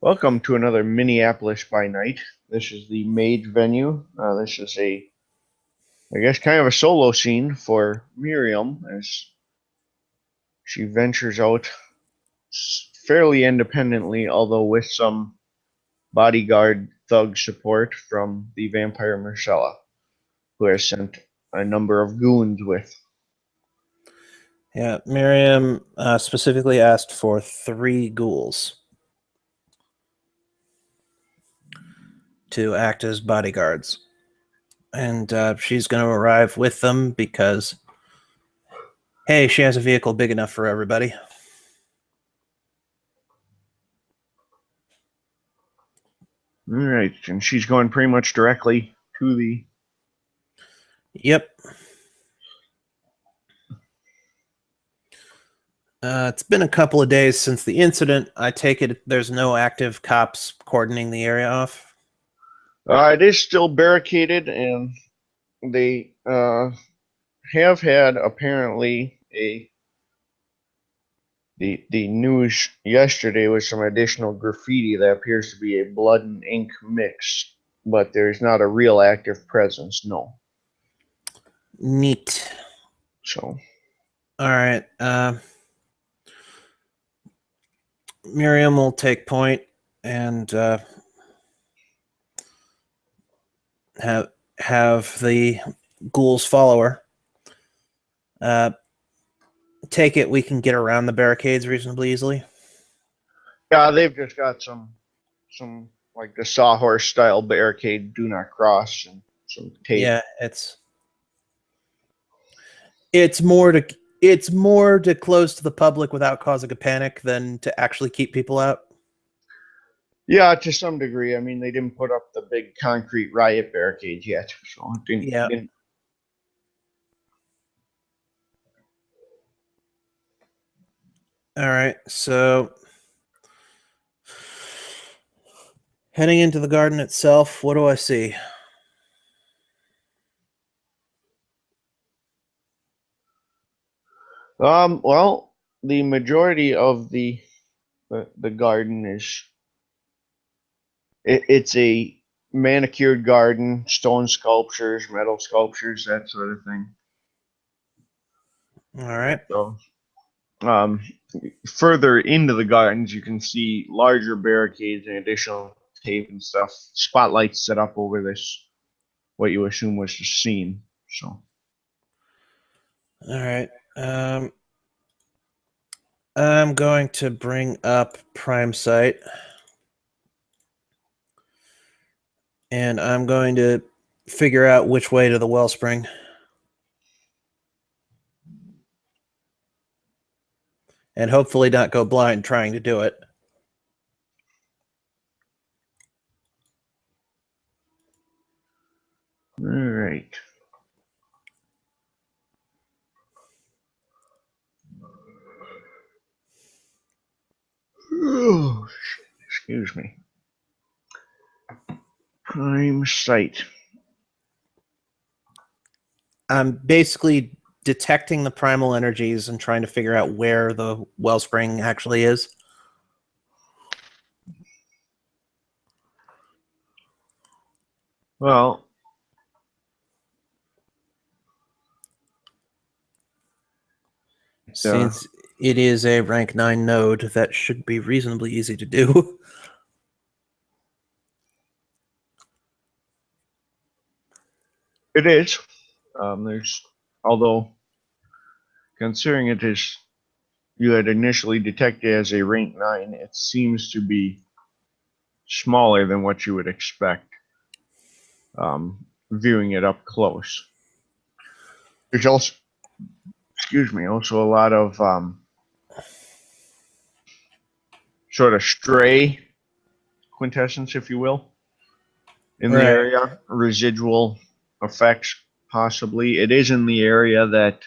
Welcome to another Minneapolis by Night. This is the Mage venue. This is I guess, kind of a solo scene for Miriam as she ventures out fairly independently, although with some bodyguard thug support from the vampire Marcella, who has sent a number of goons with. Yeah, Miriam specifically asked for 3 ghouls to act as bodyguards. And she's going to arrive with them because, hey, she has a vehicle big enough for everybody. All right, and she's going pretty much directly to the. Yep. It's been a couple of days since the incident. I take it there's no active cops cordoning the area off? It is still barricaded, and they have had apparently the news yesterday was some additional graffiti that appears to be a blood and ink mix, but there's not a real active presence. No. Neat. So. All right. Miriam will take point and have the ghouls follow her. Take it we can get around the barricades reasonably easily. Yeah, they've just got some like the sawhorse style barricade, do not cross, and some tape. Yeah, it's more to close to the public without causing a panic than to actually keep people out. Yeah, to some degree. I mean, they didn't put up the big concrete riot barricades yet, so it didn't. All right, so heading into the garden itself, what do I see? Well, the majority of the garden is it's a manicured garden, stone sculptures, metal sculptures, that sort of thing. All right. So, further into the gardens, you can see larger barricades and additional tape and stuff, spotlights set up over this, what you assume was the scene. So. All right. I'm going to bring up Prime Site. And I'm going to figure out which way to the wellspring. And hopefully not go blind trying to do it. All right. Oh, excuse me. Prime Site. I'm basically detecting the primal energies and trying to figure out where the wellspring actually is. Well, since it is a rank 9 node, that should be reasonably easy to do. It is. Although, considering it is, you had initially detected as a rank 9, it seems to be smaller than what you would expect, viewing it up close. There's also, also a lot of sort of stray quintessence, if you will, in the area, residual effects possibly. It is in the area that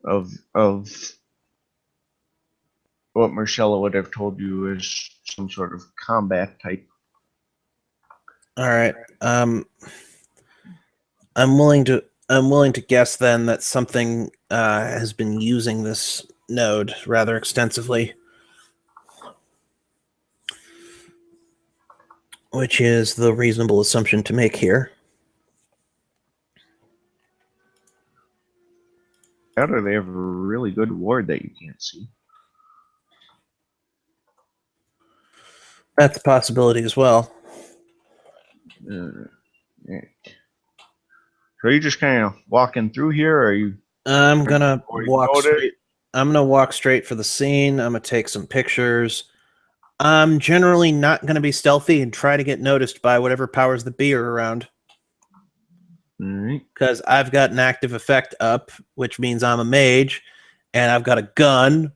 of what Marcella would have told you is some sort of combat type. All right. I'm willing to guess then that something has been using this node rather extensively. which is the reasonable assumption to make here. How do they have a really good ward that you can't see? That's a possibility as well. Yeah. So are you just kind of walking through here, or are you? I'm gonna walk noted? straight. I'm gonna walk straight for the scene. I'm gonna take some pictures. I'm generally not gonna be stealthy and try to get noticed by whatever powers that be are around. All right. Because I've got an active effect up, which means I'm a mage, and I've got a gun,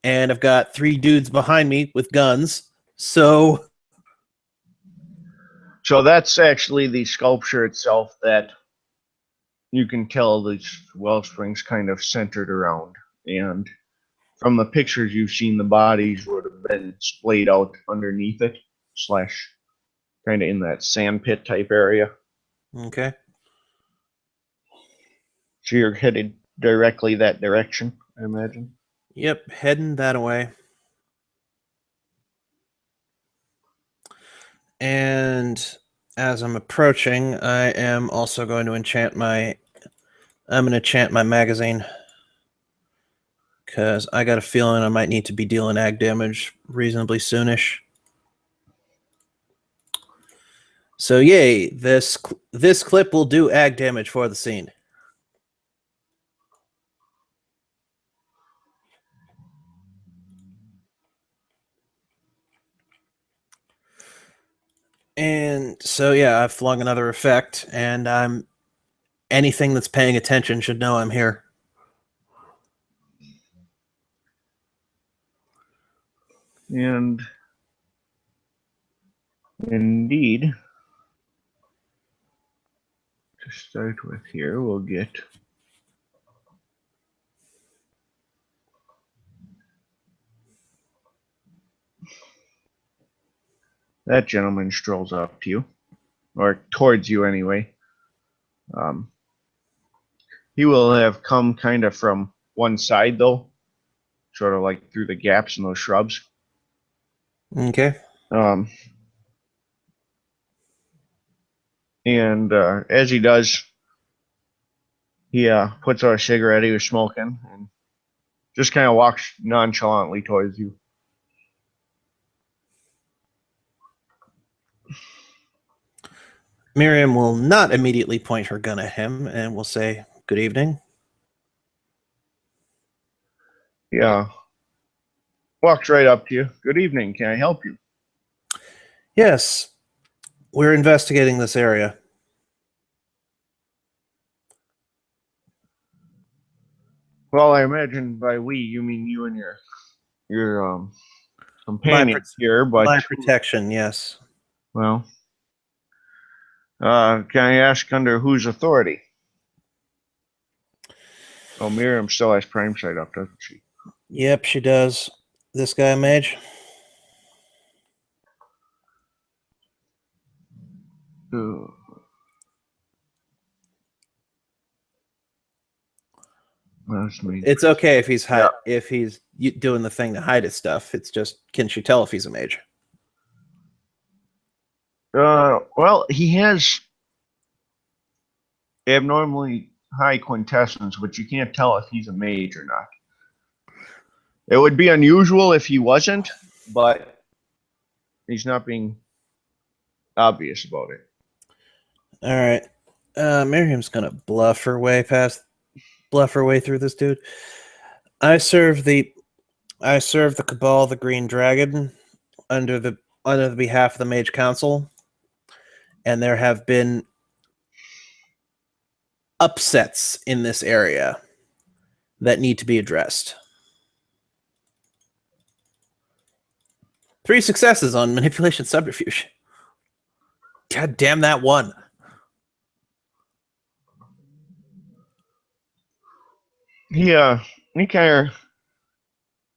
and I've got 3 dudes behind me with guns. So that's actually the sculpture itself that you can tell these wellsprings kind of centered around. And from the pictures you've seen, the bodies would have been splayed out underneath it, slash kind of in that sand pit type area. okay. So you're headed directly that direction, I imagine. Yep, heading that way. And as I'm approaching, I am also going to enchant my magazine. Because I got a feeling I might need to be dealing ag damage reasonably soonish. So yay, this clip will do ag damage for the scene. And so yeah, I've flung another effect, and anything that's paying attention should know I'm here. And indeed, to start with here, we'll get that gentleman strolls up to you, or towards you anyway. He will have come kind of from one side, though, sort of like through the gaps in those shrubs. Okay. And as he does, he puts out a cigarette he was smoking and just kind of walks nonchalantly towards you. Miriam will not immediately point her gun at him and will say, "Good evening." Yeah. Walks right up to you. Good evening. Can I help you? Yes, we're investigating this area. Well, I imagine by we you mean you and your companion here, but my protection, yes. well, can I ask under whose authority? Oh, Miriam still has prime sight up, doesn't she? Yep, she does. This guy, mage? It's okay if he's if he's doing the thing to hide his stuff. It's just, can she tell if he's a mage? Well, he has abnormally high quintessence, but you can't tell if he's a mage or not. It would be unusual if he wasn't, but he's not being obvious about it. All right. Miriam's gonna bluff her way through this dude. I serve the Cabal, the Green Dragon, under the behalf of the Mage Council, and there have been upsets in this area that need to be addressed. 3 successes on manipulation subterfuge. God damn that one. He kind of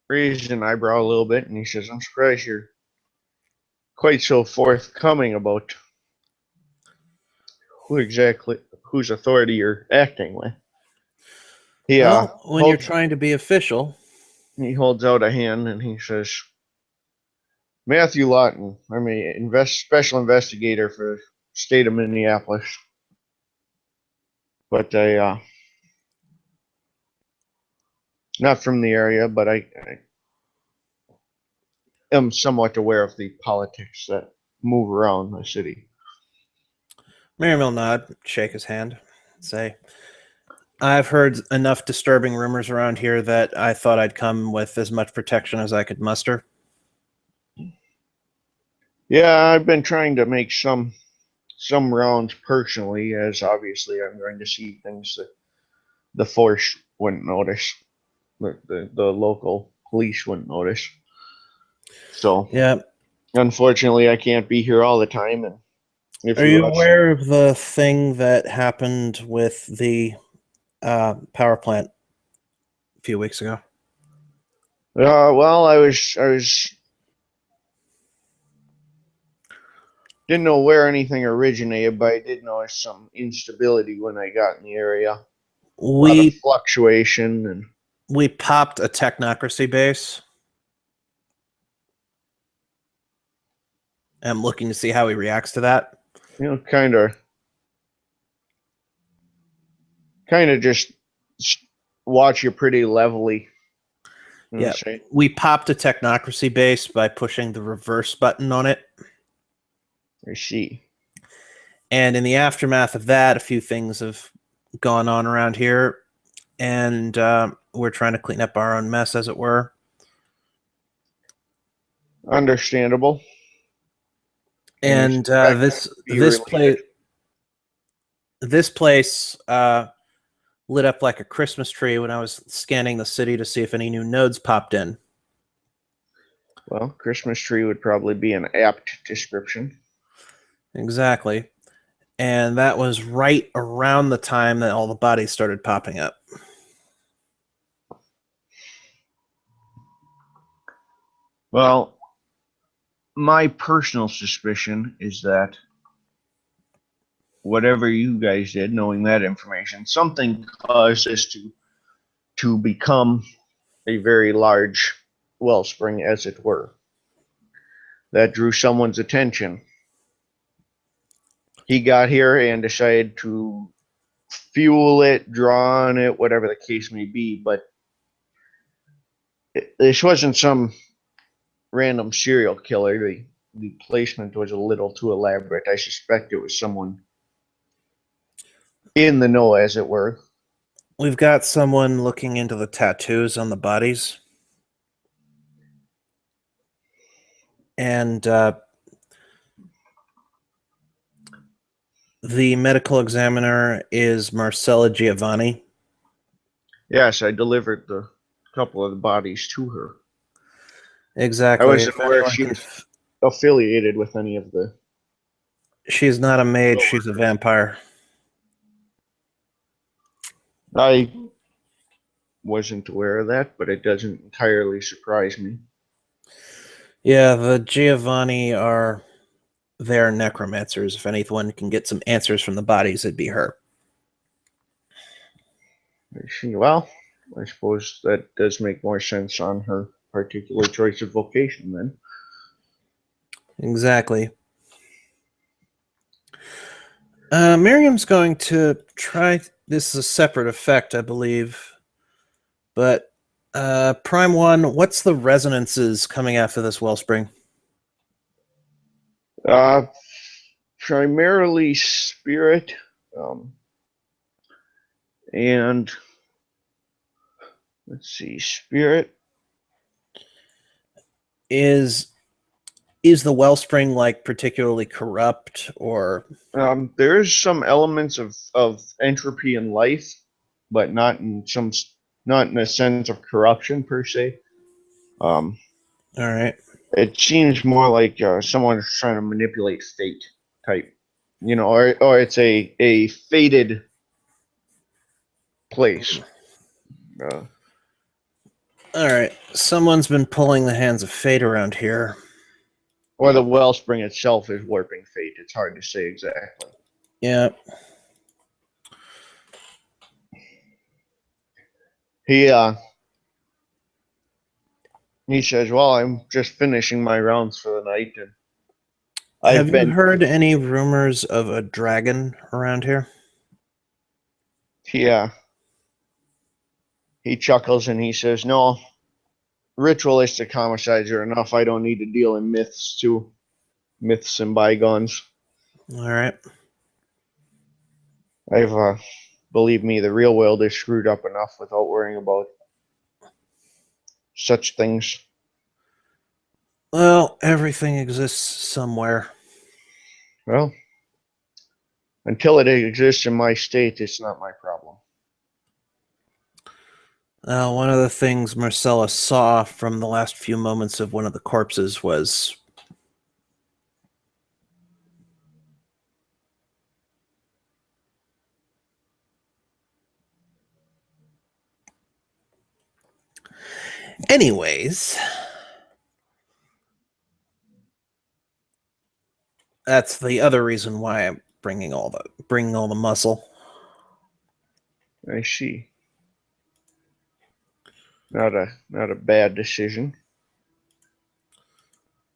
raised an eyebrow a little bit, and he says, "I'm surprised you're quite so forthcoming about whose authority you're acting with." Well, when you're trying to be official, he holds out a hand and he says, Matthew Lawton. I'm a special investigator for the state of Minneapolis, but I not from the area, but I am somewhat aware of the politics that move around the city. Miriam will nod, shake his hand, say, I've heard enough disturbing rumors around here that I thought I'd come with as much protection as I could muster. Yeah, I've been trying to make some rounds personally, as obviously I'm going to see things that the force wouldn't notice, the local police wouldn't notice. So Yeah. unfortunately, I can't be here all the time. And if Are you you watch, aware of the thing that happened with the power plant a few weeks ago? well, I was didn't know where anything originated, but I did notice some instability when I got in the area. A lot of We fluctuation and we popped a technocracy base. I'm looking to see how he reacts to that. kind of just watch you pretty levelly. Yeah, Say, we popped a technocracy base by pushing the reverse button on it. I see. And in the aftermath of that, a few things have gone on around here, and we're trying to clean up our own mess, as it were. Understandable. And you And suspect that this to be this related. place lit up like a Christmas tree when I was scanning the city to see if any new nodes popped in. Well, Christmas tree would probably be an apt description. Exactly. And that was right around the time that all the bodies started popping up. Well, my personal suspicion is that whatever you guys did, knowing that information, something caused this to become a very large wellspring, as it were. That drew someone's attention. He got here and decided to fuel it, draw on it, whatever the case may be. But this wasn't some random serial killer. The placement was a little too elaborate. I suspect it was someone in the know, as it were. We've got someone looking into the tattoos on the bodies. And the medical examiner is Marcella Giovanni. Yes, I delivered the couple of the bodies to her. I Exactly. wasn't If aware anyone she can, was affiliated with any of the. she's not a maid; she's a vampire. I wasn't aware of that, but it doesn't entirely surprise me. Yeah, the Giovanni are their necromancers. If anyone can get some answers from the bodies, it'd be her. Well, I suppose that does make more sense on her particular choice of vocation then. Exactly. Miriam's going to try. This is a separate effect, I believe. But Prime One, what's the resonances coming after this wellspring? Uh, Primarily spirit, um, and let's see, spirit. Is is the wellspring like particularly corrupt or There's some elements of entropy in life, but not in a sense of corruption per se. Um, all right? it seems more like someone's trying to manipulate fate type, or it's a fated place. Uh, All right. Someone's been pulling the hands of fate around here. or the wellspring itself is warping fate. It's hard to say exactly. Yeah. He He says, "Well, I'm just finishing my rounds for the night, and Have I've you been." heard any rumors of a dragon around here? Yeah, he chuckles and he says, "No, ritualistic homicides are enough. I don't need to deal in myths too, myths and bygones. All right. I've believe me, the real world is screwed up enough without worrying about such things." Well, everything exists somewhere. Well, until it exists in my state, it's not my problem. One of the things Marcella saw from the last few moments of one of the corpses was anyways, that's the other reason why I'm bringing all the muscle. I see. Not a bad decision.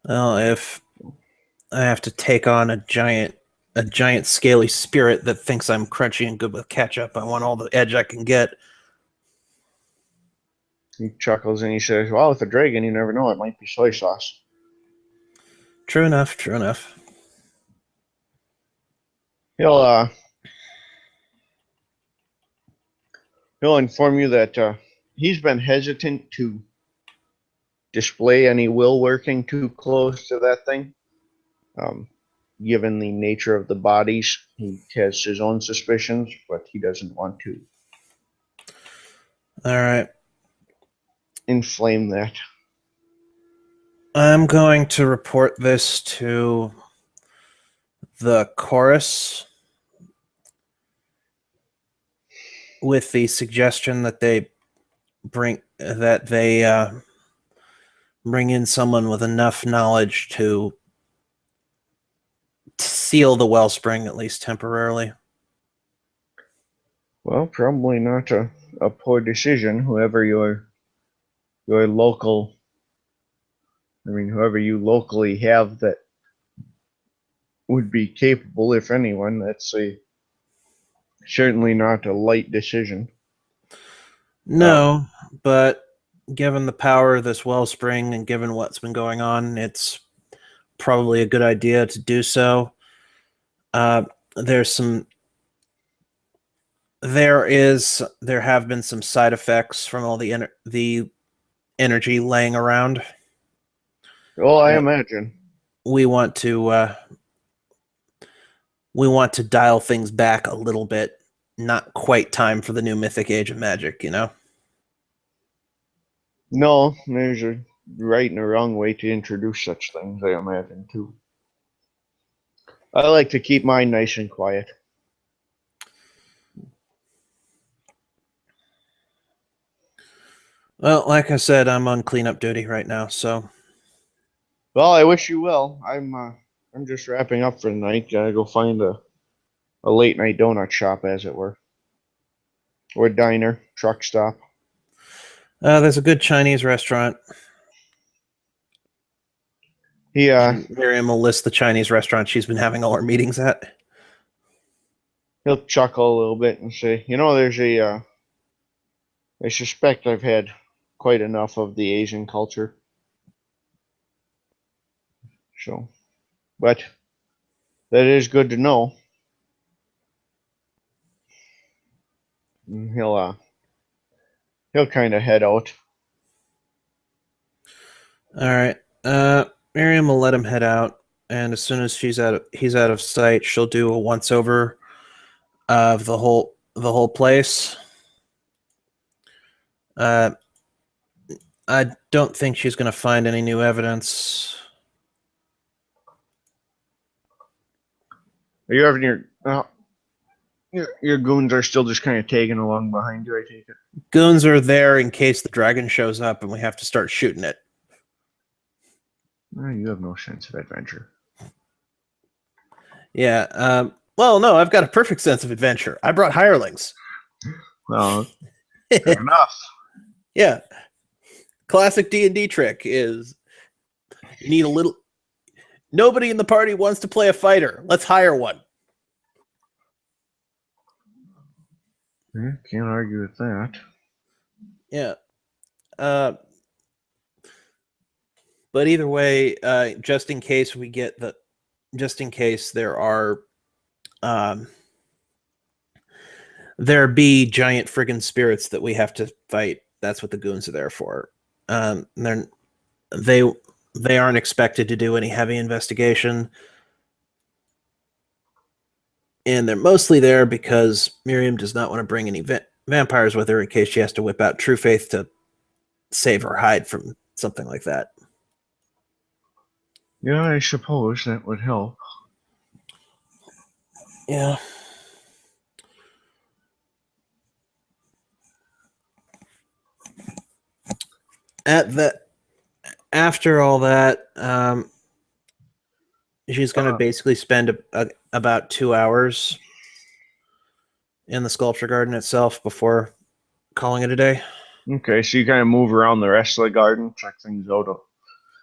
Well, if I have to take on a giant scaly spirit that thinks I'm crunchy and good with ketchup, I want all the edge I can get. He chuckles and he says, "Well, with a dragon, you never know. It might be soy sauce." True enough, true enough. He'll uh, he'll inform you that he's been hesitant to display any will working too close to that thing. Um, Given the nature of the bodies, he has his own suspicions, but he doesn't want to All right. inflame that. I'm going to report this to the chorus with the suggestion that they bring in someone with enough knowledge to seal the wellspring, at least temporarily. Well, probably not a poor decision. Whoever your local, whoever you locally have that would be capable, if anyone, that's certainly not a light decision. No, but given the power of this wellspring and given what's been going on, it's probably a good idea to do so. There's some there have been some side effects from all the energy laying around. Well, I imagine. We want to dial things back a little bit. Not quite time for the new mythic age of magic, you know? No, there's a right and a wrong way to introduce such things, I imagine, too. I like to keep mine nice and quiet. Well, like I said, I'm on cleanup duty right now, so. Well, I wish you well. I'm just wrapping up for the night. Gotta go find a late night donut shop, as it were, or diner, truck stop. There's a good Chinese restaurant. And Miriam will list the Chinese restaurant she's been having all her meetings at. He'll chuckle a little bit and say, there's I suspect I've had quite enough of the Asian culture. So, but that is good to know. And he'll kind of head out. All right. Miriam will let him head out, and as soon as he's out of sight, she'll do a once over of the whole place. I don't think she's going to find any new evidence. Are you having your goons are still just kind of tagging along behind you, I take it? Goons are there in case the dragon shows up and we have to start shooting it. Oh, you have no sense of adventure. Yeah. Well, no, I've got a perfect sense of adventure. I brought hirelings. Well, fair enough. Yeah. Classic D&D trick is you need a little. Nobody in the party wants to play a fighter. Let's hire one. Yeah, can't argue with that. Yeah. But either way, just in case there are, there be giant friggin' spirits that we have to fight. That's what the goons are there for. They aren't expected to do any heavy investigation, and they're mostly there because Miriam does not want to bring any vampires with her in case she has to whip out True Faith to save her hide from something like that. Yeah, I suppose that would help. Yeah. After all that, she's going to basically spend about 2 hours in the sculpture garden itself before calling it a day. Okay, so you kind of move around the rest of the garden, check things out.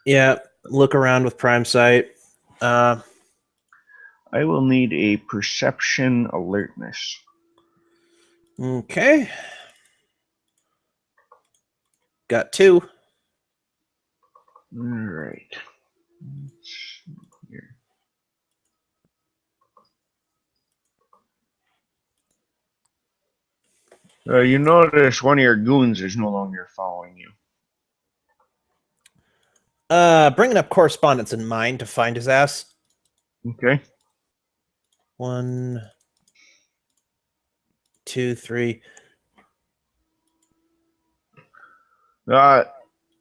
Yeah, look around with prime sight. I will need a perception alertness. Okay. Got 2. All right. Here. You notice one of your goons is no longer following you. Bringing up correspondence in mind to find his ass. Okay. 1, 2, 3.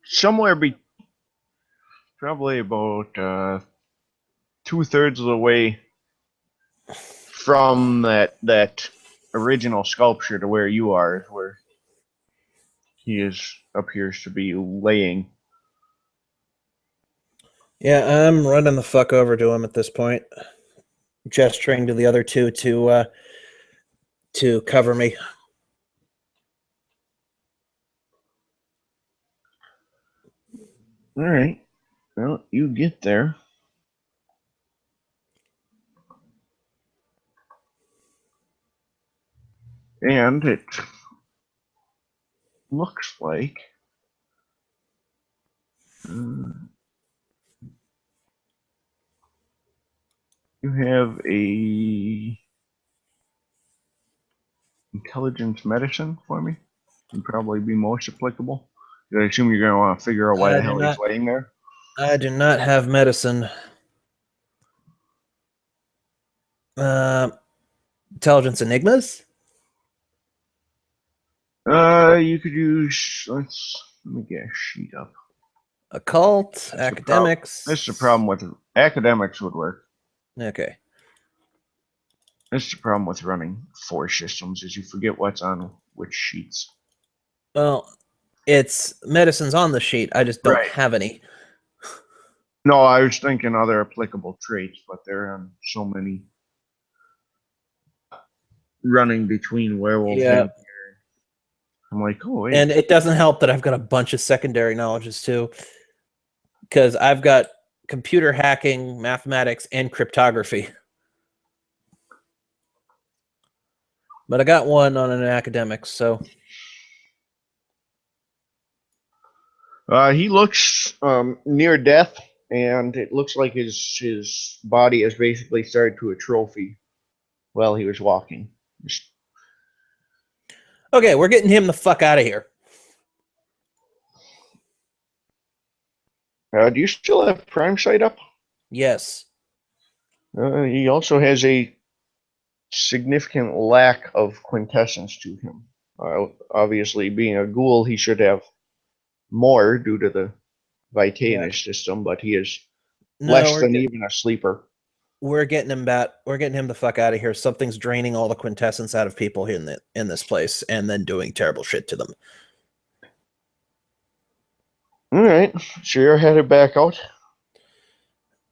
Somewhere probably about 2/3 of the way from that original sculpture to where you are, where he appears to be laying. Yeah, I'm running the fuck over to him at this point, gesturing to the other 2 to cover me. All right. Well, you get there. And it looks like you have a intelligence medicine for me. Would probably be most applicable. I assume you're going to want to figure out why the hell he's laying there. I do not have medicine. Intelligence enigmas? You could use. Let me get a sheet up. Occult, academics. This is the problem with academics would work. Okay. This is the problem with running 4 systems is you forget what's on which sheets. Well, it's medicine's on the sheet. I just don't have any. No, I was thinking other applicable traits, but they're on so many running between werewolves and here. I'm like, oh wait. And it doesn't help that I've got a bunch of secondary knowledges too. Because I've got computer hacking, mathematics, and cryptography. But I got 1 on an academics, so. He looks near death, and it looks like his body has basically started to atrophy while he was walking. Okay, we're getting him the fuck out of here. Do you still have prime sight up? Yes. He also has a significant lack of quintessence to him. Obviously, being a ghoul, he should have more due to the vitae in his system, but he is less than even a sleeper. We're getting him the fuck out of here. Something's draining all the quintessence out of people in this place, and then doing terrible shit to them. All right, so you're headed back out.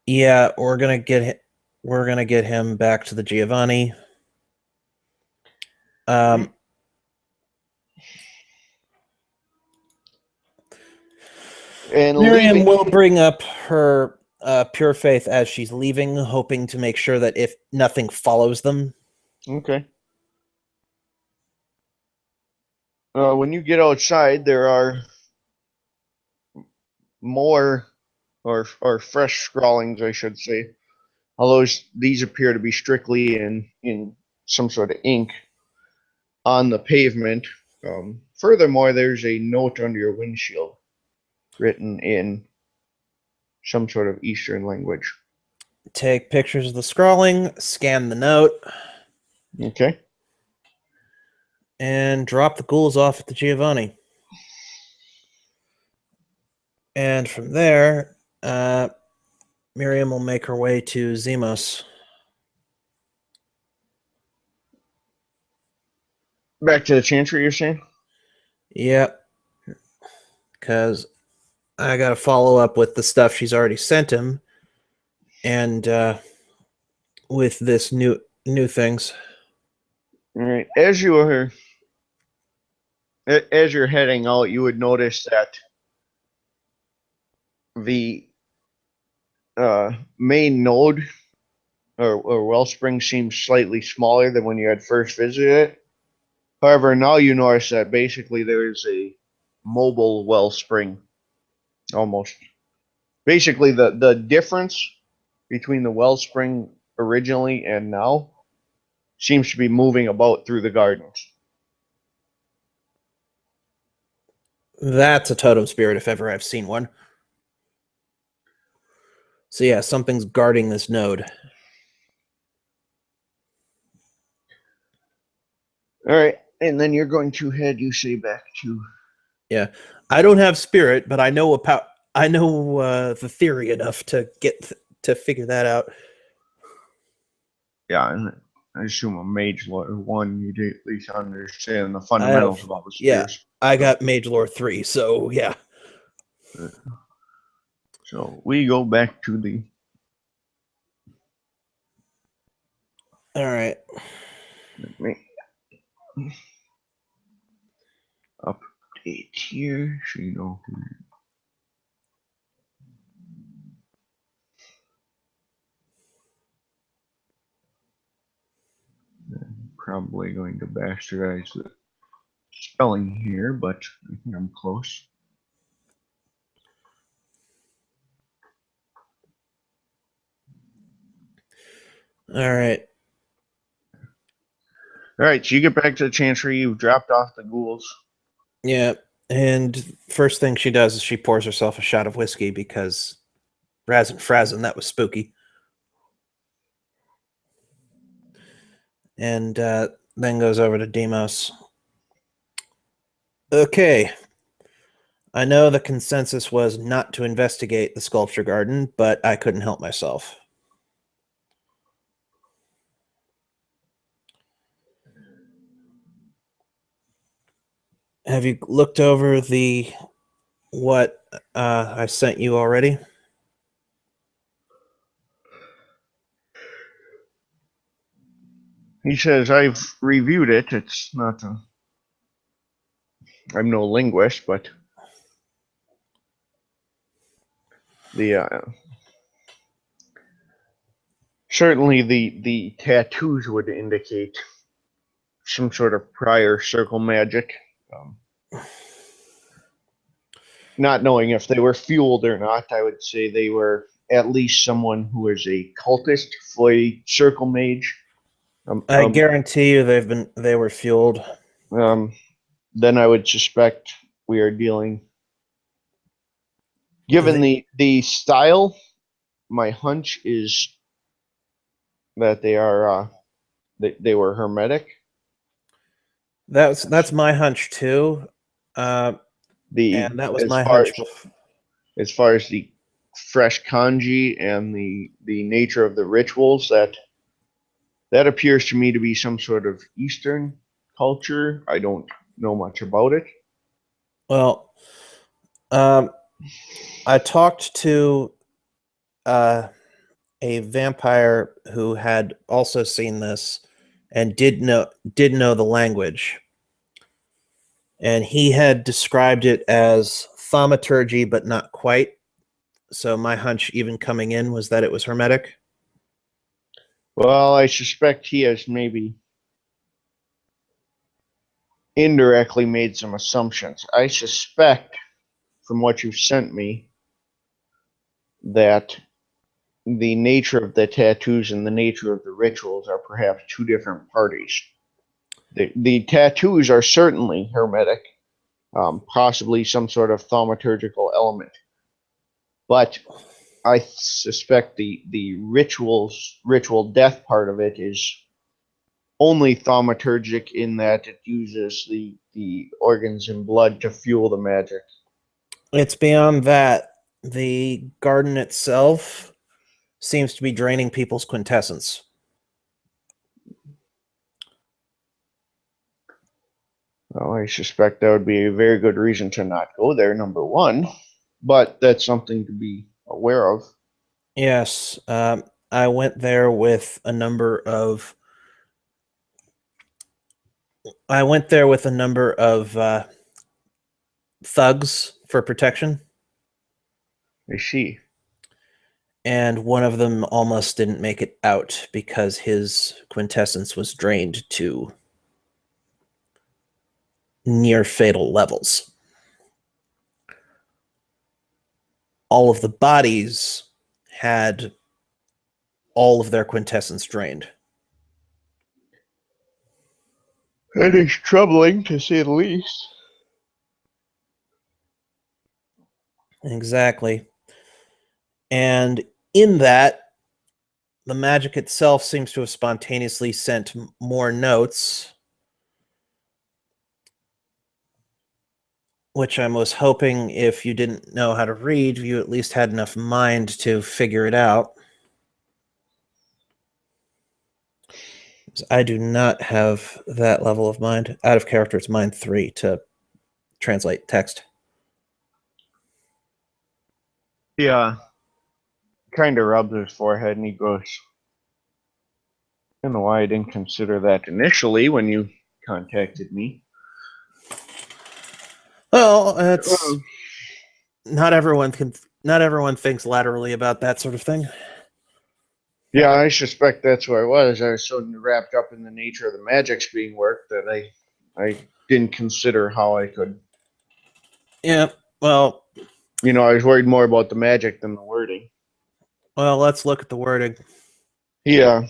Yeah, we're gonna get him back to the Giovanni. And Miriam leaving. will bring up her pure faith as she's leaving, hoping to make sure that if nothing follows them. Okay. When you get outside, there are more or fresh scrawlings, I should say. Although these appear to be strictly in some sort of ink on the pavement. Furthermore, there's a note under your windshield written in some sort of Eastern language. Take pictures of the scrawling, scan the note, Okay. and drop the ghouls off at the Giovanni. And from there, Miriam will make her way to Zemos. Back to the Chantry, you're saying? Yep. Because I got to follow up with the stuff she's already sent him, and with this new things. All right. As you're heading out, you would notice that the main node or wellspring seems slightly smaller than when you had first visited it. However, now you notice that basically there is a mobile wellspring almost. Basically, the difference between the wellspring originally and now seems to be moving about through the gardens. That's a totem spirit if ever I've seen one. So yeah, something's guarding this node. All right, and then you're going to head, you say, back to. Yeah, I don't have spirit, but I know the theory enough to to figure that out. Yeah, and I assume a mage lore one, you at least understand the I fundamentals have, of all the yeah, spheres. I got Mage Lore 3, so yeah. So we go back to the. All right. Let me update here so you know. I'm probably going to bastardize the spelling here, but I think I'm close. All right. All right, so you get back to the Chancery. You've dropped off the ghouls. Yeah. And first thing she does is she pours herself a shot of whiskey because Razin Frazzin, that was spooky. And then goes over to Demos. Okay. I know the consensus was not to investigate the sculpture garden, but I couldn't help myself. Have you looked over what I sent you already? He says, I've reviewed it. It's not a. I'm no linguist, but the certainly the tattoos would indicate some sort of prior circle magic. Not knowing if they were fueled or not, I would say they were at least someone who is a cultist for a circle mage. I guarantee you they were fueled. Then I would suspect we are dealing. Given the style, my hunch is that they are they were hermetic. That's my hunch too. And that was my hunch. As far as the fresh kanji and the nature of the rituals, that appears to me to be some sort of Eastern culture. I don't know much about it. Well, I talked to a vampire who had also seen this and did know the language, and he had described it as thaumaturgy, but not quite. So my hunch, even coming in, was that it was hermetic. Well, I suspect he has maybe indirectly made some assumptions. I suspect, from what you've sent me, that the nature of the tattoos and the nature of the rituals are perhaps two different parties. The tattoos are certainly hermetic, possibly some sort of thaumaturgical element. But I suspect the ritual death part of it is only thaumaturgic in that it uses the organs and blood to fuel the magic. It's beyond that. The garden itself seems to be draining people's quintessence. Well, I suspect that would be a very good reason to not go there, number one, but that's something to be aware of. Yes, I went there with a number of. I went there with a number of thugs for protection, I see. and one of them almost didn't make it out because his quintessence was drained to near fatal levels. All of the bodies had all of their quintessence drained. That is troubling, to say the least. Exactly. And in that, the magic itself seems to have spontaneously sent more notes, which I was hoping, if you didn't know how to read, you at least had enough mind to figure it out. I do not have that level of mind. Out of character, it's mind 3 to translate text. Yeah. Kind of rubs his forehead and he goes, I don't know why I didn't consider that initially when you contacted me. Well, it's not everyone thinks laterally about that sort of thing. Yeah, I suspect that's what it was. I was so wrapped up in the nature of the magics being worked that I didn't consider how I could. Yeah, well, I was worried more about the magic than the wording. let's look at the wording. Yeah.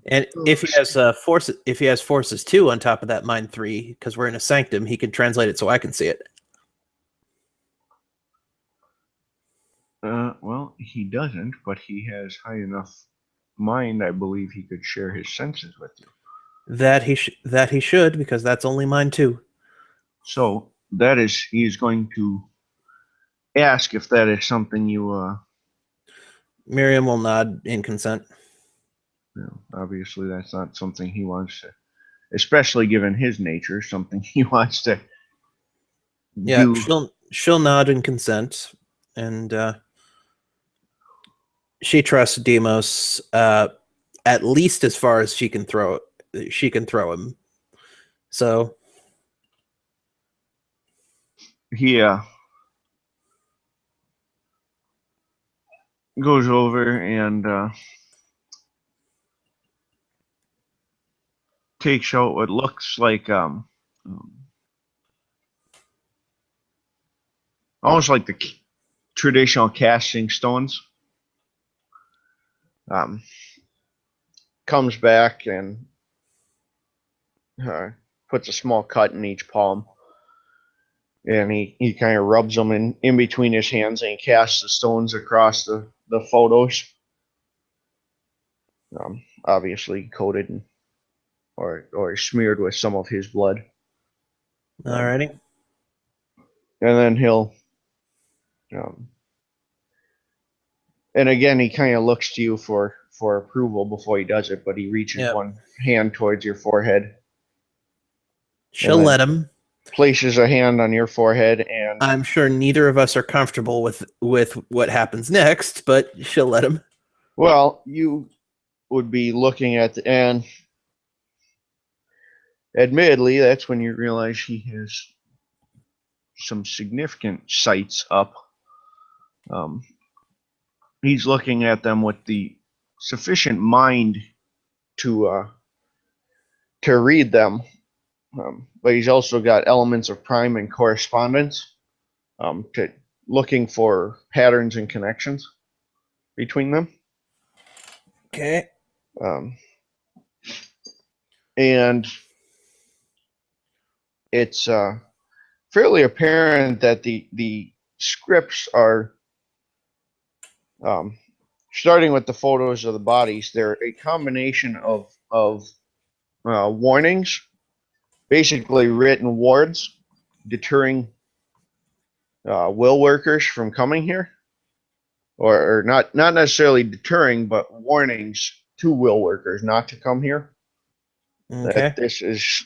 And if he has forces 2 on top of that mind 3, because we're in a sanctum, he can translate it so I can see it. Well, he doesn't, but he has high enough mind, I believe he could share his senses with you. That he should, because that's only mind 2. So he's going to ask if that is something you. Miriam will nod in consent. Obviously, that's not something he wants to, especially given his nature, something he wants to Yeah, do. she'll nod in consent, and she trusts Demos at least as far as she can throw him. So He goes over and takes out what looks like almost like the traditional casting stones. Comes back and puts a small cut in each palm. And he kind of rubs them in between his hands and he casts the stones across the photos. Obviously coated or smeared with some of his blood. alrighty. And then he'll and again he kind of looks to you for approval before he does it, but he reaches one hand towards your forehead. She'll let him. Places a hand on your forehead, and I'm sure neither of us are comfortable with what happens next, but she'll let him. Well, you would be looking at and admittedly, that's when you realize he has some significant sights up. Um, he's looking at them with the sufficient mind to read them, but he's also got elements of prime and correspondence, to looking for patterns and connections between them. Okay. Um, and it's fairly apparent that the scripts are, um, starting with the photos of the bodies. They're a combination of warnings, basically written wards, deterring will workers from coming here, or not necessarily deterring, but warnings to will workers not to come here. Okay. That this is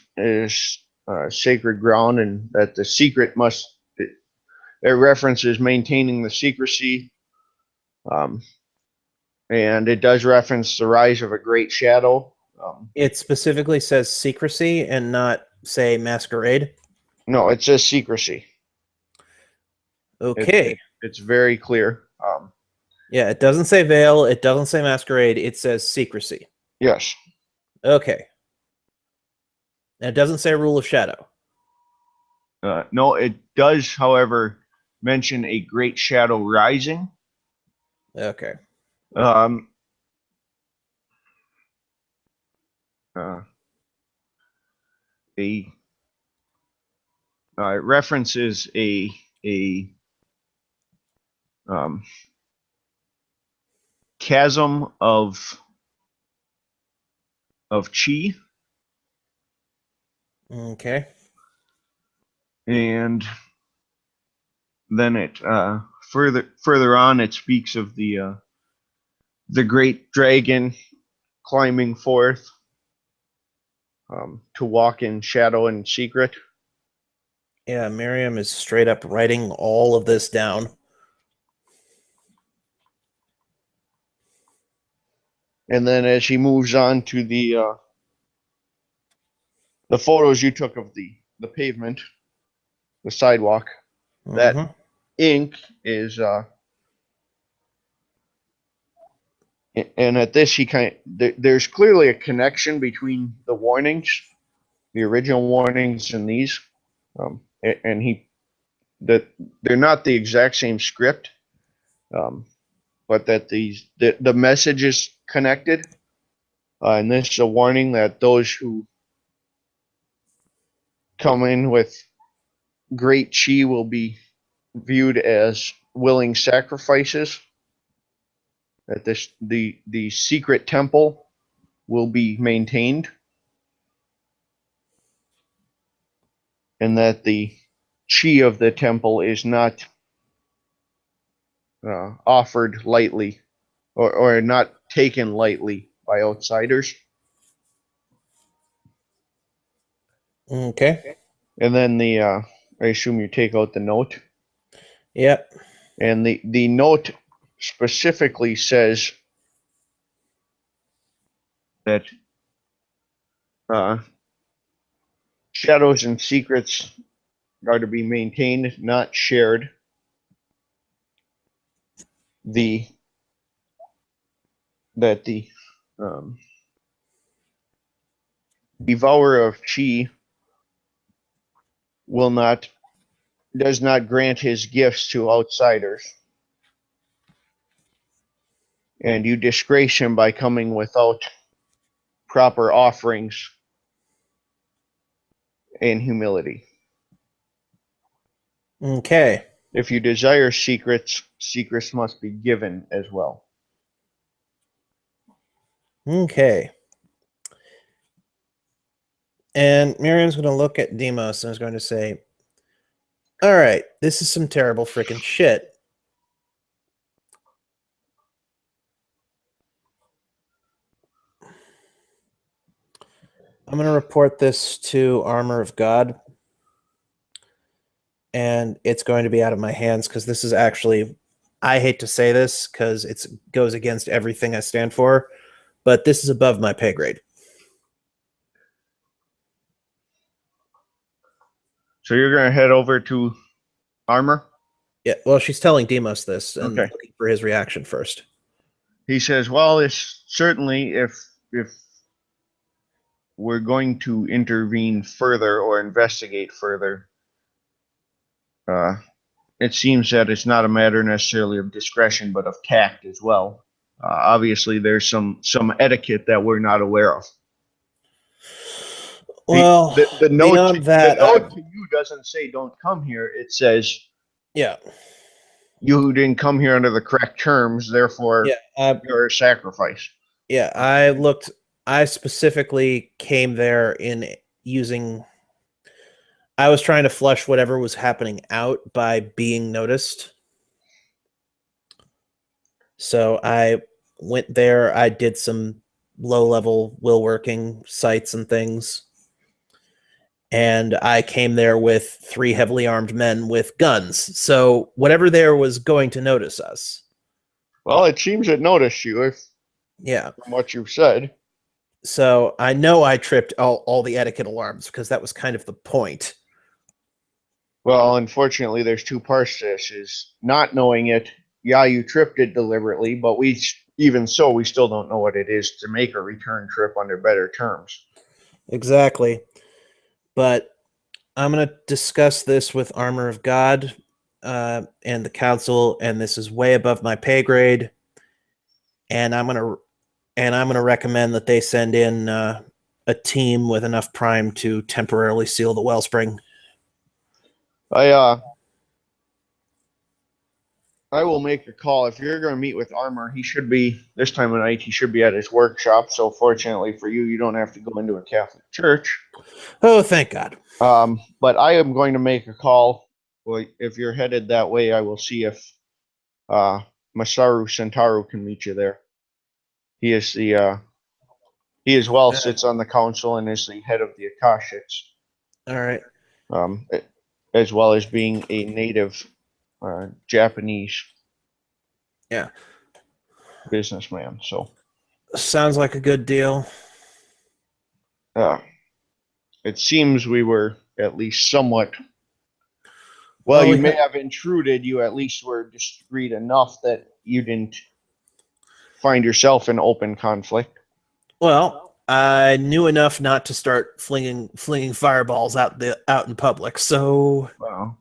sacred ground, and that the secret must. It references maintaining the secrecy, um, and it does reference the rise of a great shadow. It specifically says secrecy and not say masquerade. No, it says secrecy. Okay. It's very clear. Yeah, it doesn't say veil. It doesn't say masquerade. It says secrecy. Yes. Okay. And it doesn't say rule of shadow. No, it does, however, mention a great shadow rising. Okay. Um, uh, a it references a um, chasm of chi, Okay. and then it further on it speaks of the great dragon climbing forth, to walk in shadow and secret. Yeah, Miriam is straight up writing all of this down. And then as he moves on to the photos you took of the pavement, the sidewalk, that Mm-hmm. ink is and at this there's clearly a connection between the warnings, the original warnings, and these, and he that they're not the exact same script, um, but that the message is connected, and this is a warning that those who come in with great chi will be viewed as willing sacrifices. That the secret temple will be maintained, and that the chi of the temple is not offered lightly, or not taken lightly by outsiders. Okay. And then I assume you take out the note, Yep. and the note specifically says that uh, shadows and secrets are to be maintained, not shared. The that the um, devourer of chi will not does not grant his gifts to outsiders, and you disgrace him by coming without proper offerings and humility. Okay. If you desire secrets, secrets must be given as well. Okay. And Miriam's going to look at Demos and is going to say, all right, this is some terrible freaking shit. I'm going to report this to Armor of God, and it's going to be out of my hands because this is actually, I hate to say this because it goes against everything I stand for, but this is above my pay grade. So you're going to head over to Armor? Yeah, well, she's telling Demos this and Okay. looking for his reaction first. He says, well, it's certainly if we're going to intervene further or investigate further, it seems that it's not a matter necessarily of discretion, but of tact as well. Obviously, there's some etiquette that we're not aware of. Well, The note beyond that, to you doesn't say don't come here. It says yeah, you didn't come here under the correct terms, therefore you're a sacrifice. yeah. I specifically came there in using. I was trying to flush whatever was happening out by being noticed. So I went there. I did some low-level will working sites and things. And I came there with 3 heavily armed men with guns. So whatever there was going to notice us. Well, it seems it noticed you, if Yeah. from what you've said. So I know I tripped all the etiquette alarms because that was kind of the point. Well, unfortunately, there's two parts to this: is not knowing it. Yeah, you tripped it deliberately, but even so, we still don't know what it is to make a return trip under better terms. Exactly. But I'm going to discuss this with Armor of God and the council, and this is way above my pay grade. And I'm gonna recommend that they send in a team with enough prime to temporarily seal the wellspring. I will make a call. If you're going to meet with Armor, he should be, this time of night, he should be at his workshop. So fortunately for you, you don't have to go into a Catholic church. Oh, thank God. But I am going to make a call. Well, if you're headed that way, I will see if Masaru Sentaru can meet you there. He is he as well sits on the council and is the head of the Akashics. All right. As well as being a native Japanese businessman. So sounds like a good deal. It seems we were at least somewhat. Well, you may have intruded. You at least were discreet enough that you didn't find yourself in open conflict. Well, I knew enough not to start flinging fireballs out in public. So, well,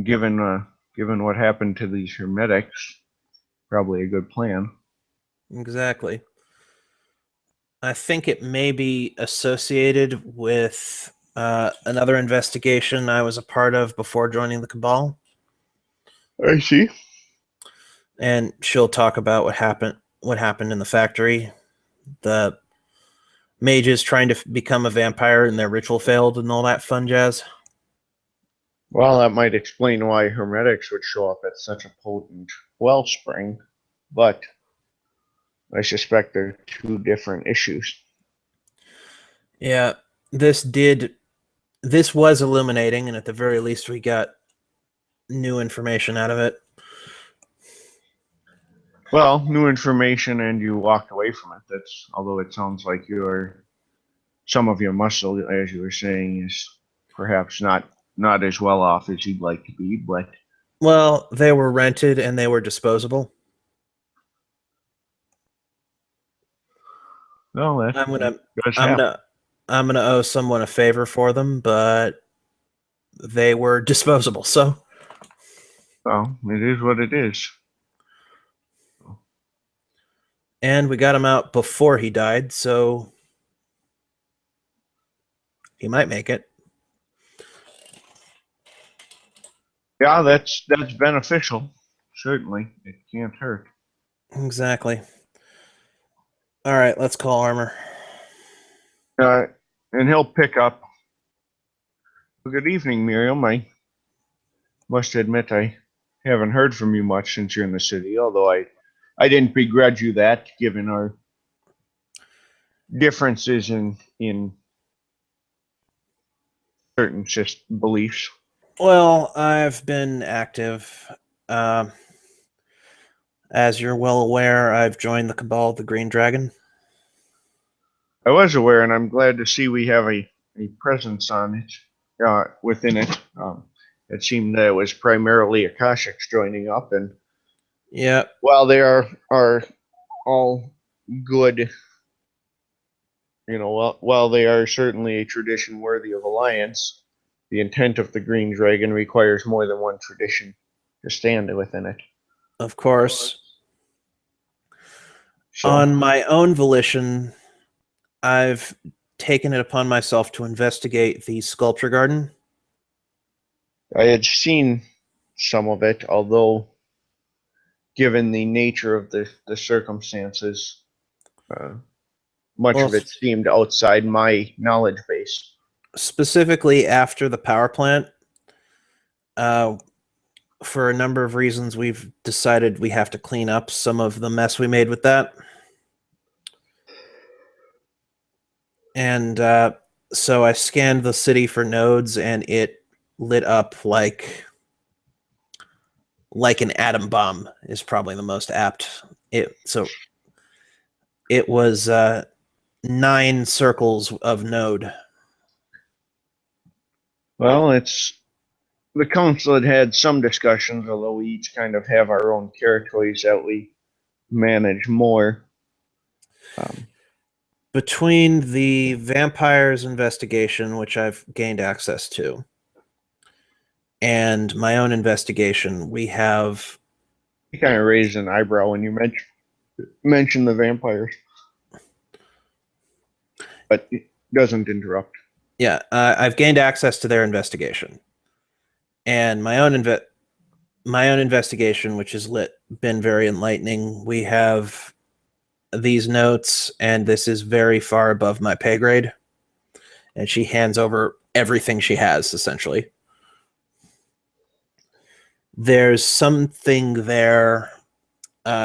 given what happened to these hermetics, probably a good plan. Exactly. I think it may be associated with another investigation I was a part of before joining the Cabal. I see. And she'll talk about what happened in the factory. The mages trying to become a vampire and their ritual failed and all that fun jazz. Well, that might explain why hermetics would show up at such a potent wellspring, but I suspect they're two different issues. Yeah, this was illuminating, and at the very least we got new information out of it. Well, new information, and you walked away from it. That's, although it sounds like some of your muscle, as you were saying, is perhaps not as well off as you'd like to be, but well, they were rented and they were disposable. no, that's I'm gonna owe someone a favor for them, but they were disposable. So, well, it is what it is. and we got him out before he died, so he might make it. Yeah, that's beneficial. Certainly, it can't hurt. Exactly. All right, let's call Armor. And he'll pick up. Well, good evening, Miriam. I must admit I haven't heard from you much since you're in the city, although I didn't begrudge you that, given our differences in certain beliefs. Well, I've been active. As you're well aware, I've joined the Cabal of the Green Dragon. I was aware, and I'm glad to see we have a presence on it, within it. It seemed that it was primarily Akashics joining up, and Yeah, while they are all good, while they are certainly a tradition worthy of alliance, the intent of the Green Dragon requires more than one tradition to stand within it. of course. So On my own volition, I've taken it upon myself to investigate the sculpture garden. I had seen some of it, although given the nature of the circumstances, uh, much Well, of it seemed outside my knowledge base. specifically after the power plant, uh, for a number of reasons, we've decided we have to clean up some of the mess we made with that. And so I scanned the city for nodes, and it lit up like an atom bomb is probably the most apt. It was 9 circles of node. Well, it's the council had some discussions, although we each kind of have our own territories that we manage more. Between the vampires investigation, which I've gained access to, and my own investigation, we have. You kind of raised an eyebrow when you mentioned the vampires, but it doesn't interrupt. Yeah, I've gained access to their investigation, and my own investigation, which has been very enlightening. We have these notes, and this is very far above my pay grade. And she hands over everything she has, essentially. There's something there,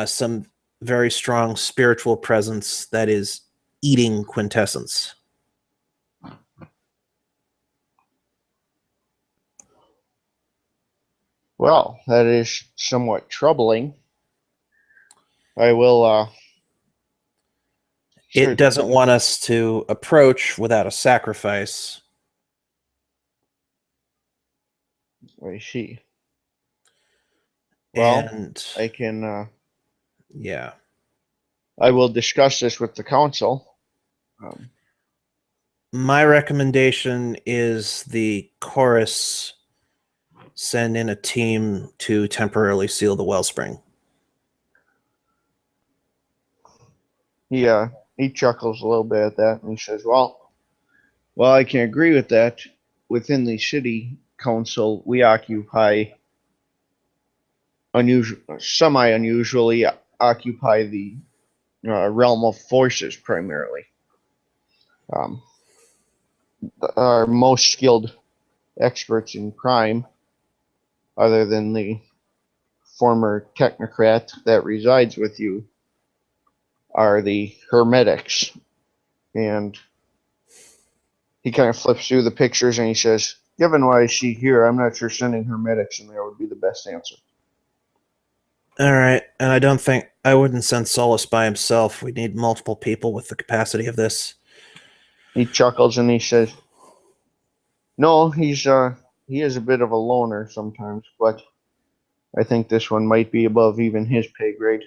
some very strong spiritual presence that is eating quintessence. Well, that is somewhat troubling. I will. It doesn't want us to approach without a sacrifice. I see. Well, And I can. yeah, I will discuss this with the council. my recommendation is the chorus send in a team to temporarily seal the wellspring. He chuckles a little bit at that, and he says, "Well, I can agree with that. Within the city council, we occupy semi-unusually occupy the realm of forces primarily. Um, our most skilled experts in crime, other than the former technocrat that resides with you, are the hermetics." And he kind of flips through the pictures and he says, "Given what I see here, I'm not sure sending hermetics in there would be the best answer." All right, and I wouldn't send Solus by himself. We need multiple people with the capacity of this. He chuckles and he says, "No, he is a bit of a loner sometimes, but I think this one might be above even his pay grade."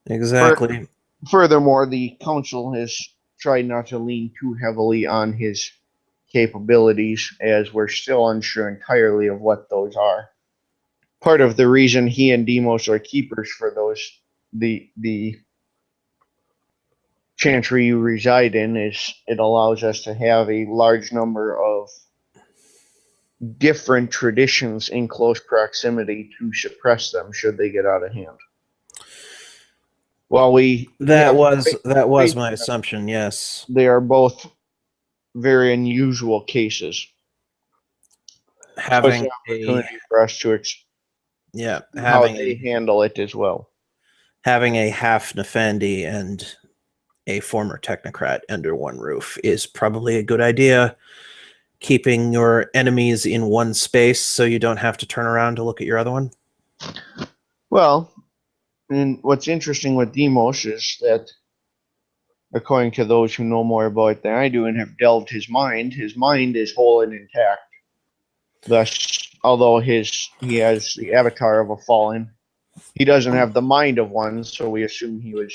Exactly. Furthermore, the council has tried not to lean too heavily on his capabilities, as we're still unsure entirely of what those are. Part of the reason he and Demos are keepers for the chantry you reside in is it allows us to have a large number of different traditions in close proximity to suppress them should they get out of hand. While that was my assumption. Yes, they are both very unusual cases. having so it's an opportunity for us to how they handle it as well. Having a half Nefendi and a former technocrat under one roof is probably a good idea. Keeping your enemies in one space so you don't have to turn around to look at your other one. Well, and what's interesting with Demos is that according to those who know more about it than I do and have delved his mind is whole and intact. Thus, although he has the avatar of a fallen, he doesn't have the mind of one, so we assume he was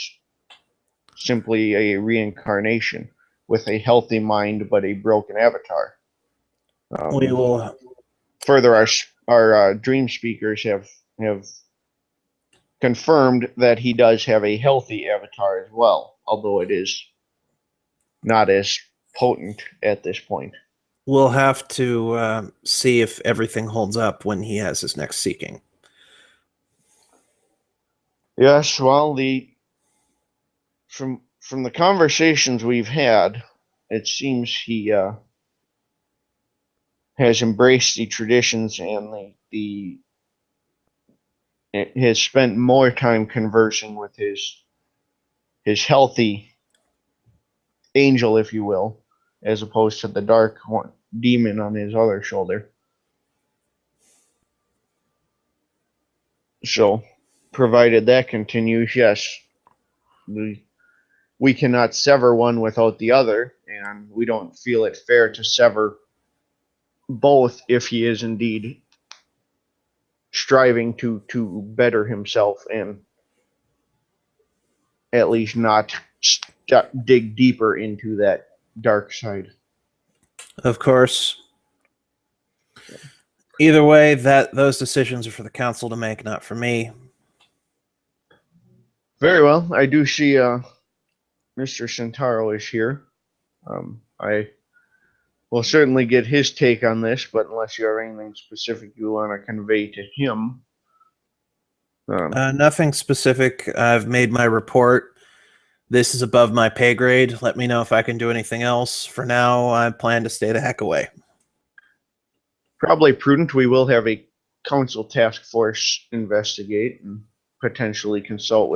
simply a reincarnation with a healthy mind but a broken avatar. We will. Further, our dream speakers have confirmed that he does have a healthy avatar as well, although it is not as potent at this point. We'll have to see if everything holds up when he has his next seeking. Yes, well, from the conversations we've had, it seems he has embraced the traditions and the has spent more time conversing with his healthy angel, if you will, as opposed to the dark one, demon on his other shoulder. So, provided that continues, yes, we cannot sever one without the other, and we don't feel it fair to sever both if he is indeed striving to better himself and at least not dig deeper into that dark side. Of course. Either way, those decisions are for the council to make, not for me. Very well. I do see Mr. Centauro is here. I will certainly get his take on this, but unless you have anything specific you want to convey to him. Nothing specific. I've made my report. This is above my pay grade. Let me know if I can do anything else. For now, I plan to stay the heck away. Probably prudent. We will have a council task force investigate and potentially consult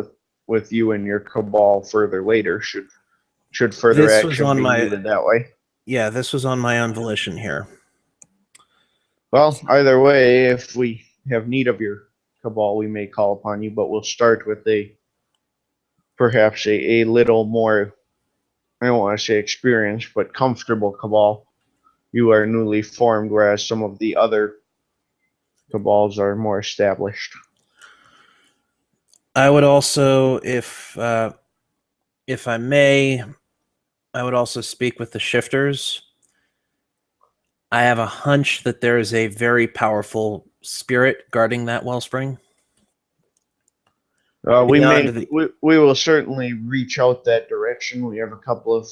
with you and your cabal further later. Should further This was action on be my- needed that way. Yeah, this was on my own volition here. Well, either way, if we have need of your cabal, we may call upon you, but we'll start with perhaps a little more, I don't want to say experienced, but comfortable cabal. You are newly formed, whereas some of the other cabals are more established. I would also, if I may, I would also speak with the shifters. I have a hunch that there is a very powerful spirit guarding that wellspring. We will certainly reach out that direction. We have a couple of,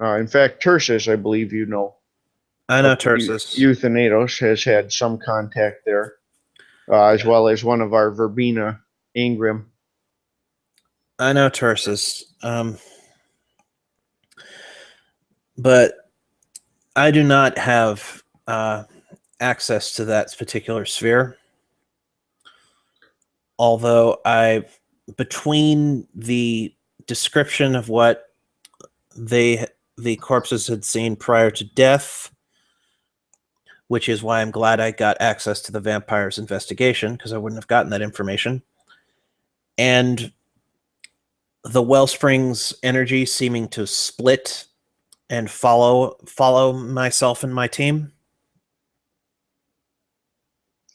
in fact, Tursus, I believe you know. I know Tursus. Euthanatos has had some contact there, as well as one of our Verbena, Ingram. I know Tursus. But I do not have access to that particular sphere. Although between the description of what the corpses had seen prior to death, which is why I'm glad I got access to the vampire's investigation, because I wouldn't have gotten that information, and the wellspring's energy seeming to split and follow myself and my team.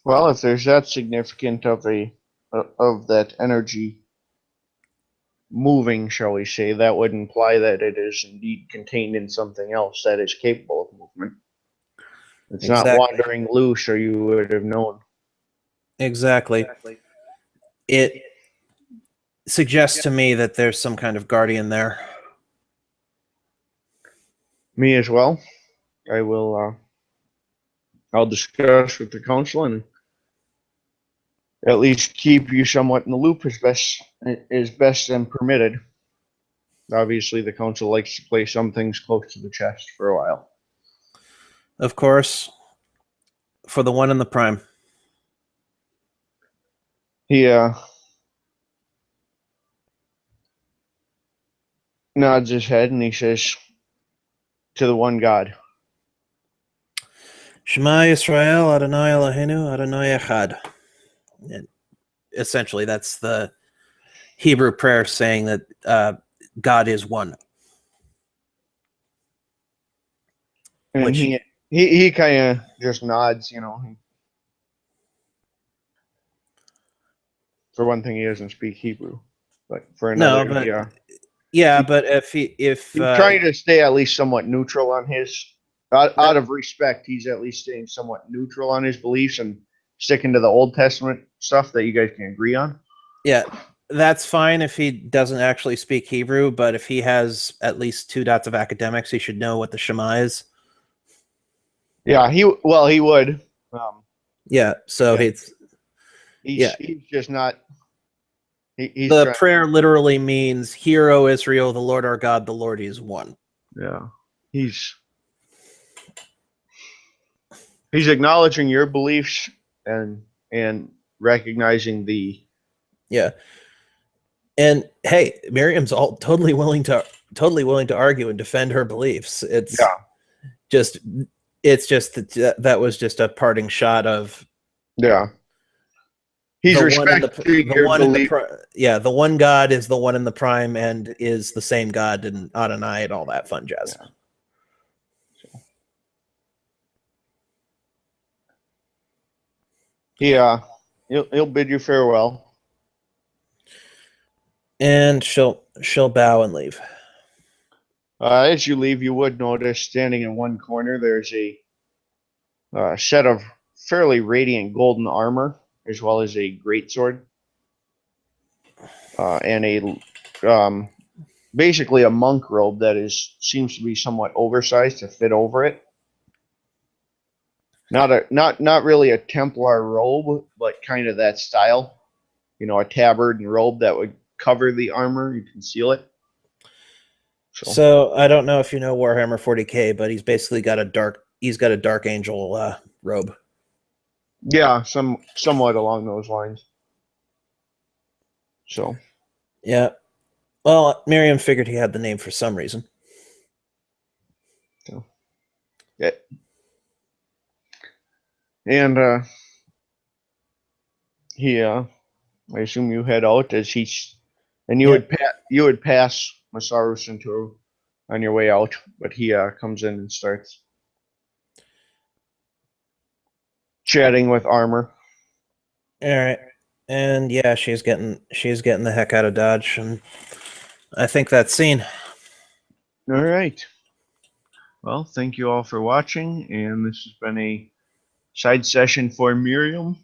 Well, if there's that significant of that energy moving, shall we say, that would imply that it is indeed contained in something else that is capable of movement. It's not wandering loose, or you would have known. Exactly. It suggests to me that there's some kind of guardian there. Me as well. I will. I'll discuss with the council and at least keep you somewhat in the loop as best and permitted. Obviously, the council likes to play some things close to the chest for a while. Of course. For the one in the prime. He nods his head and he says, "To the one God." Shema Yisrael Adonai Eloheinu Adonai Echad. And essentially, that's the Hebrew prayer saying that God is one. And Which, he kind of just nods, For one thing, he doesn't speak Hebrew, but for another, no, but yeah, but if he's trying to stay at least somewhat neutral on his. Out of respect, he's at least staying somewhat neutral on his beliefs and sticking to the Old Testament stuff that you guys can agree on. yeah, that's fine if he doesn't actually speak Hebrew, but if he has at least 2 dots of academics, he should know what the Shema is. Yeah, he would. Yeah, so Yeah. yeah. He's just not. He's The trying. prayer literally means, "Hear, O Israel, the Lord our God, the Lord is one." Yeah, he's acknowledging your beliefs and recognizing the. Yeah. And hey, Miriam's all totally willing to argue and defend her beliefs. Yeah. Just it's just that was just a parting shot of Yeah. He's the one in respecting the your one in the belief. yeah, the one God is the one in the prime and is the same God in Adonai and all that fun jazz. Yeah. He'll bid you farewell. And she'll bow and leave. As you leave, you would notice standing in one corner there's a set of fairly radiant golden armor, as well as a greatsword, and basically a monk robe that seems to be somewhat oversized to fit over it. Not really a Templar robe, but kind of that style. A tabard and robe that would cover the armor and conceal it. So I don't know if you know Warhammer 40K, but he's basically got a dark angel robe. Yeah, somewhat along those lines. So yeah. Well, Miriam figured he had the name for some reason. yeah. And I assume you head out and you would pass Masarus on your way out, but he comes in and starts chatting with Armor. All right. And yeah, she's getting the heck out of Dodge, and I think that's scene. All right. Well, thank you all for watching, and this has been a side session for Miriam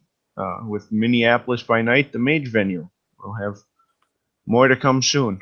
with Minneapolis by Night, the Mage venue. We'll have more to come soon.